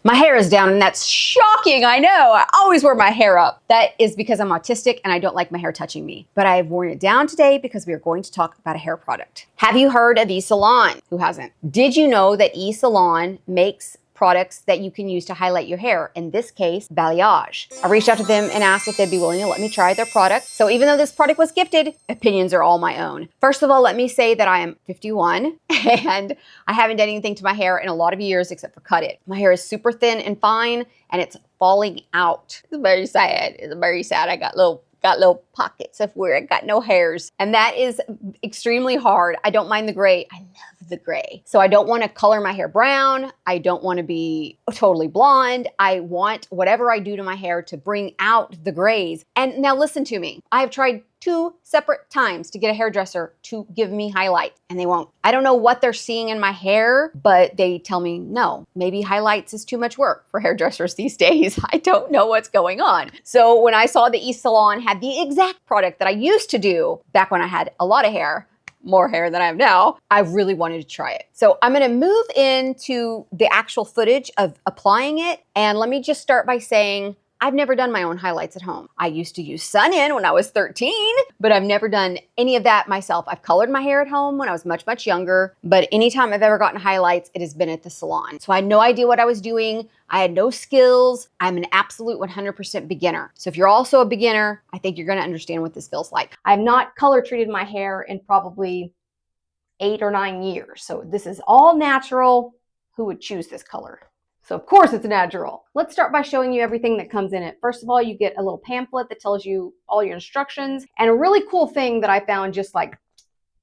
My hair is down, and that's shocking, I know. I always wear my hair up. That is because I'm autistic and I don't like my hair touching me. But I've worn it down today because we are going to talk about a hair product. Have you heard of eSalon? Who hasn't? Did you know that eSalon makes products that you can use to highlight your hair? In this case, Balayage. I reached out to them and asked if they'd be willing to let me try their product. So even though this product was gifted, opinions are all my own. First of all, let me say that I am 51 and I haven't done anything to my hair in a lot of years except for cut it. My hair is super thin and fine and it's falling out. It's very sad. It's very sad. I got little pockets of where I got no hairs. And that is extremely hard. I don't mind the gray. I love the gray. So I don't want to color my hair brown. I don't want to be totally blonde. I want whatever I do to my hair to bring out the grays. And now listen to me. I have tried 2 separate times to get a hairdresser to give me highlights and they won't. I don't know what they're seeing in my hair, but they tell me no, maybe highlights is too much work for hairdressers these days. I don't know what's going on. So when I saw the eSalon had the exact product that I used to do back when I had a lot of hair, more hair than I have now, I really wanted to try it. So I'm gonna move into the actual footage of applying it. And let me just start by saying, I've never done my own highlights at home. I used to use Sun-In when I was 13, but I've never done any of that myself. I've colored my hair at home when I was much, much younger, but anytime I've ever gotten highlights, it has been at the salon. So I had no idea what I was doing. I had no skills. I'm an absolute 100% beginner. So if you're also a beginner, I think you're gonna understand what this feels like. I've not color treated my hair in probably 8 or 9 years. So this is all natural. Who would choose this color? So of course it's natural. Let's start by showing you everything that comes in it. First of all, you get a little pamphlet that tells you all your instructions. And a really cool thing that I found, just like,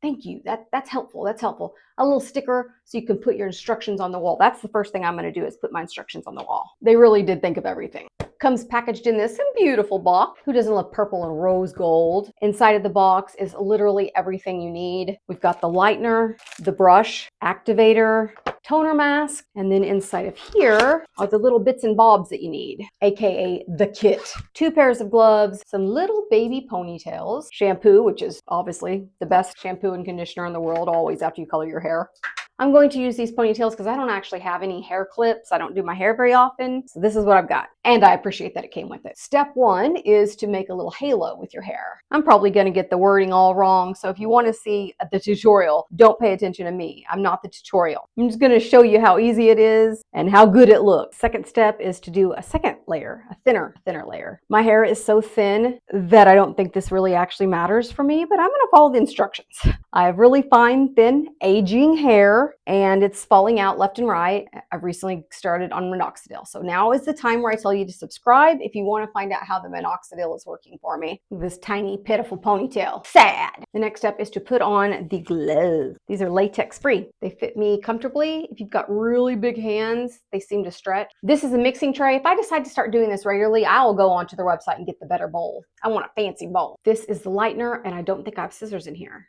thank you, that's helpful, that's helpful. A little sticker so you can put your instructions on the wall. That's the first thing I'm gonna do, is put my instructions on the wall. They really did think of everything. Comes packaged in this beautiful box. Who doesn't love purple and rose gold? Inside of the box is literally everything you need. We've got the lightener, the brush, activator, toner mask, and then inside of here are the little bits and bobs that you need, aka the kit. 2 pairs of gloves, some little baby ponytails, shampoo, which is obviously the best shampoo and conditioner in the world, always after you color your hair. I'm going to use these ponytails because I don't actually have any hair clips. I don't do my hair very often. So this is what I've got. And I appreciate that it came with it. Step 1 is to make a little halo with your hair. I'm probably going to get the wording all wrong. So if you want to see the tutorial, don't pay attention to me. I'm not the tutorial. I'm just going to show you how easy it is and how good it looks. Second step is to do a second layer, a thinner layer. My hair is so thin that I don't think this really actually matters for me, but I'm going to follow the instructions. I have really fine, thin, aging hair, and it's falling out left and right. I've recently started on minoxidil. So now is the time where I tell you to subscribe if you want to find out how the minoxidil is working for me. This tiny, pitiful ponytail. Sad. The next step is to put on the gloves. These are latex free. They fit me comfortably. If you've got really big hands, they seem to stretch. This is a mixing tray. If I decide to start doing this regularly, I'll go onto the website and get the better bowl. I want a fancy bowl. This is the lightener, and I don't think I have scissors in here.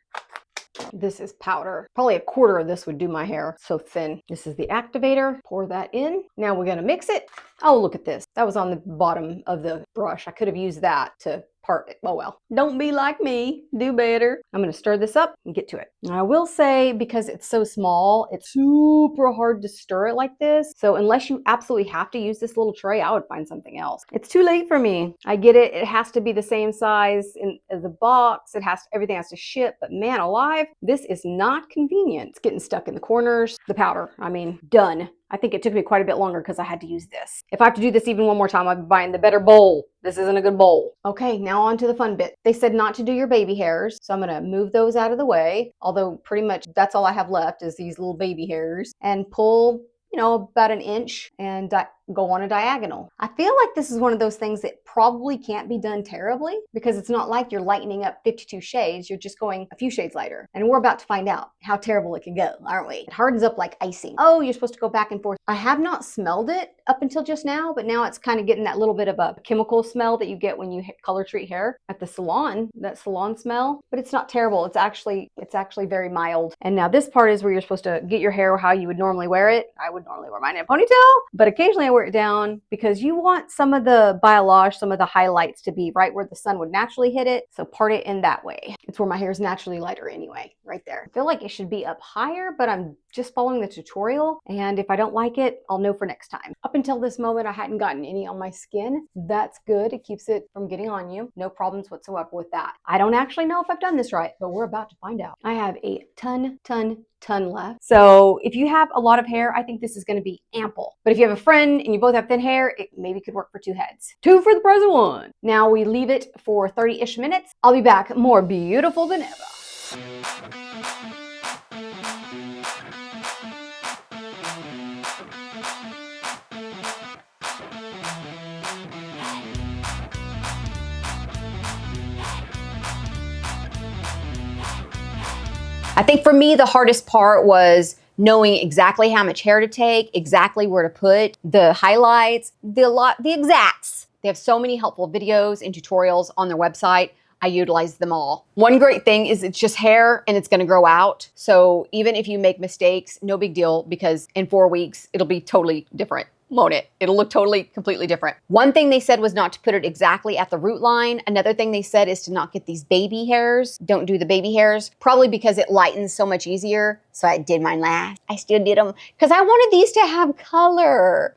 This is powder. Probably a quarter of this would do my hair, so thin. This is the activator. Pour that in. Now we're gonna mix it. Oh, look at this. That was on the bottom of the brush. I could have used that to part it. Oh well. Don't be like me. Do better. I'm gonna stir this up and get to it. Now I will say, because it's so small, it's super hard to stir it like this. So unless you absolutely have to use this little tray, I would find something else. It's too late for me. I get it. It has to be the same size as the box. Everything has to ship, but man alive, this is not convenient. It's getting stuck in the corners. The powder, done. I think it took me quite a bit longer because I had to use this. If I have to do this even one more time, I'll be buying the better bowl. This isn't a good bowl. Okay, now on to the fun bit. They said not to do your baby hairs, so I'm gonna move those out of the way. Although pretty much that's all I have left is these little baby hairs. And pull, about 1 inch and go on a diagonal. I feel like this is one of those things that probably can't be done terribly, because it's not like you're lightening up 52 shades. You're just going a few shades lighter. And we're about to find out how terrible it can go, aren't we? It hardens up like icing. Oh, you're supposed to go back and forth. I have not smelled it up until just now, but now it's kind of getting that little bit of a chemical smell that you get when you color treat hair at the salon, that salon smell. But it's not terrible. It's actually very mild. And now this part is where you're supposed to get your hair how you would normally wear it. I would would normally wear mine in a ponytail, but occasionally I wear it down because you want some of the balayage, some of the highlights to be right where the sun would naturally hit it. So part it in that way. It's where my hair is naturally lighter anyway, right there. I feel like it should be up higher, but I'm just following the tutorial. And if I don't like it, I'll know for next time. Up until this moment, I hadn't gotten any on my skin. That's good. It keeps it from getting on you. No problems whatsoever with that. I don't actually know if I've done this right, but we're about to find out. I have a ton left. So if you have a lot of hair, I think this is going to be ample. But if you have a friend and you both have thin hair, it maybe could work for 2 heads. 2 for the price of 1. Now we leave it for 30-ish minutes. I'll be back more beautiful than ever. I think for me, the hardest part was knowing exactly how much hair to take, exactly where to put the highlights, the exacts. They have so many helpful videos and tutorials on their website. I utilize them all. One great thing is it's just hair and it's gonna grow out. So even if you make mistakes, no big deal, because in 4 weeks, it'll be totally different. Won't it? It'll look totally, completely different. One thing they said was not to put it exactly at the root line. Another thing they said is to not get these baby hairs. Don't do the baby hairs, probably because it lightens so much easier. So I did mine last. I still did them because I wanted these to have color.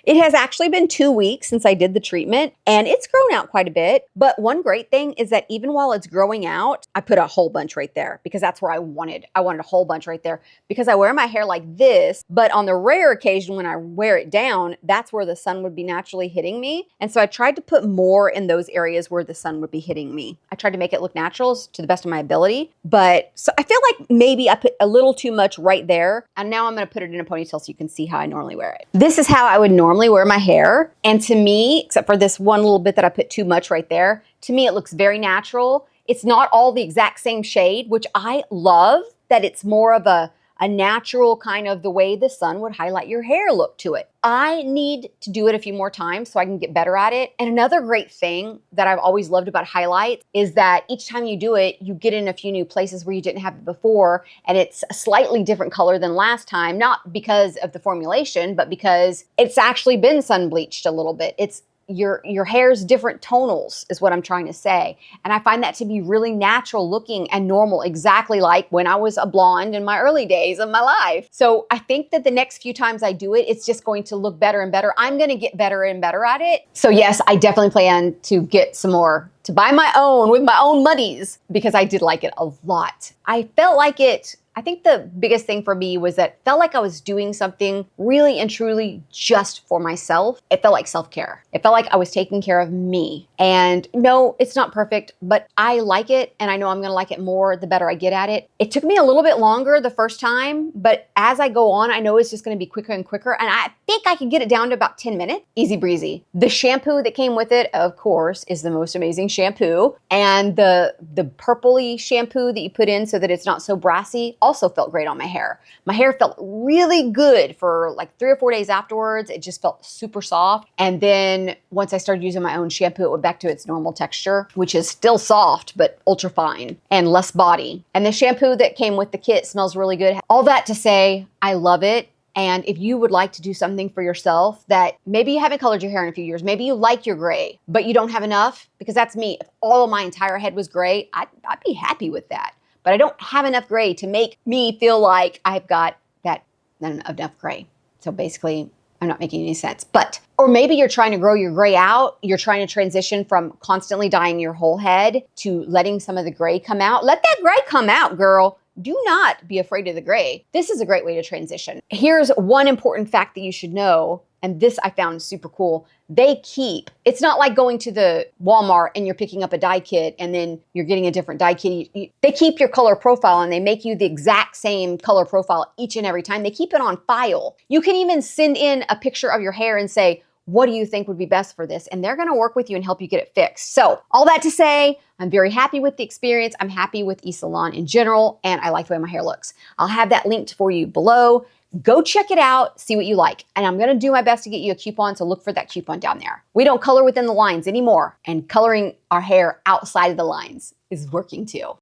It has actually been 2 weeks since I did the treatment and it's grown out quite a bit. But one great thing is that even while it's growing out, I put a whole bunch right there because that's where I wanted. I wanted a whole bunch right there because I wear my hair like this, but on the rare occasion when I wear it down, that's where the sun would be naturally hitting me. And so I tried to put more in those areas where the sun would be hitting me. I tried to make it look natural to the best of my ability, but so I feel like maybe I put a little too much right there. And now I'm going to put it in a ponytail so you can see how I normally wear it. This is how I would normally wear my hair. And to me, except for this one little bit that I put too much right there, to me, it looks very natural. It's not all the exact same shade, which I love, that it's more of a natural kind of the way the sun would highlight your hair look to it. I need to do it a few more times so I can get better at it. And another great thing that I've always loved about highlights is that each time you do it, you get in a few new places where you didn't have it before. And it's a slightly different color than last time, not because of the formulation, but because it's actually been sun bleached a little bit. It's your hair's different tonals is what I'm trying to say. And I find that to be really natural looking and normal, exactly like when I was a blonde in my early days of my life. So I think that the next few times I do it, it's just going to look better and better. I'm going to get better and better at it. So yes, I definitely plan to get some more, to buy my own with my own monies, because I did like it a lot. I felt like it, I think the biggest thing for me was that it felt like I was doing something really and truly just for myself. It felt like self-care. It felt like I was taking care of me. And no, it's not perfect, but I like it. And I know I'm going to like it more the better I get at it. It took me a little bit longer the first time, but as I go on, I know it's just going to be quicker and quicker. And I think I can get it down to about 10 minutes. Easy breezy. The shampoo that came with it, of course, is the most amazing shampoo. And the purpley shampoo that you put in so that it's not so brassy also felt great on my hair. My hair felt really good for like 3 or 4 days afterwards. It just felt super soft. And then once I started using my own shampoo, it went back to its normal texture, which is still soft, but ultra fine and less body. And the shampoo that came with the kit smells really good. All that to say, I love it. And if you would like to do something for yourself that maybe you haven't colored your hair in a few years, maybe you like your gray, but you don't have enough, because that's me. If all of my entire head was gray, I'd be happy with that. But I don't have enough gray to make me feel like I've got that enough gray. So basically, I'm not making any sense. But, or maybe you're trying to grow your gray out. You're trying to transition from constantly dyeing your whole head to letting some of the gray come out. Let that gray come out, girl. Do not be afraid of the gray. This is a great way to transition. Here's one important fact that you should know, and this I found super cool. They keep, it's not like going to the Walmart and you're picking up a dye kit and then you're getting a different dye kit. They keep your color profile and they make you the exact same color profile each and every time. They keep it on file. You can even send in a picture of your hair and say, what do you think would be best for this? And they're gonna work with you and help you get it fixed. So all that to say, I'm very happy with the experience. I'm happy with eSalon in general, and I like the way my hair looks. I'll have that linked for you below. Go check it out, see what you like. And I'm gonna do my best to get you a coupon, so look for that coupon down there. We don't color within the lines anymore, and coloring our hair outside of the lines is working too.